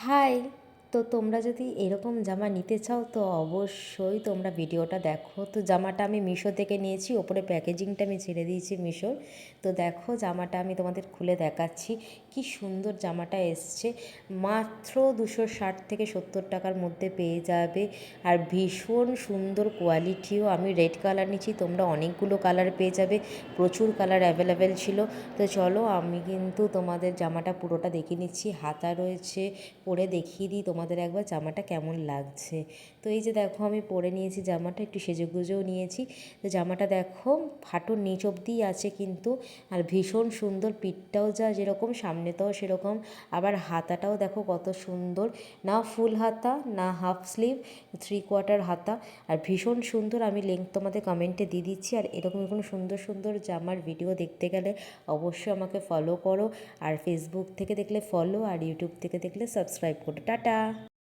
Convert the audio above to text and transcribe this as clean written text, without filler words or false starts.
High. তো তোমরা যদি এরকম জামা নিতে চাও তো অবশ্যই তোমরা ভিডিওটা দেখো। তো জামাটা আমি মিশো থেকে নিয়েছি, ওপরে প্যাকেজিংটা আমি ছেড়ে দিয়েছি মিশোর। তো দেখো জামাটা আমি তোমাদের খুলে দেখাচ্ছি, কি সুন্দর জামাটা এসছে। মাত্র 260 থেকে 70 টাকার মধ্যে পেয়ে যাবে, আর ভীষণ সুন্দর কোয়ালিটিও। আমি রেড কালার নিচ্ছি, তোমরা অনেকগুলো কালার পেয়ে যাবে, প্রচুর কালার অ্যাভেলেবেল ছিল। তো চলো আমি কিন্তু তোমাদের জামাটা পুরোটা দেখিয়ে নিচ্ছি, হাতা রয়েছে, পরে দেখিয়ে দিই তোমাদের একবার জামাটা কেমন লাগছে। তো এই যে দেখো আমি পরে নিয়েছি জামাটা, একটু সেজেগুজেও নিয়েছি। তো জামাটা দেখো হাঁটুর নিচ অবধিই আছে কিন্তু, আর ভীষণ সুন্দর। পিঠটাও যা যেরকম সামনেটাও সেরকম, আবার হাতাটাও দেখো কত সুন্দর, না ফুল হাতা না হাফ স্লিভ, 3/4 হাতা, আর ভীষণ সুন্দর। আমি লিঙ্ক তোমাদের কমেন্টে দিয়ে দিচ্ছি। আর এরকম কোনো সুন্দর সুন্দর জামার ভিডিও দেখতে গেলে অবশ্যই আমাকে ফলো করো, আর ফেসবুক থেকে দেখলে ফলো, আর ইউটিউব থেকে দেখলে সাবস্ক্রাইব করো। টাটা।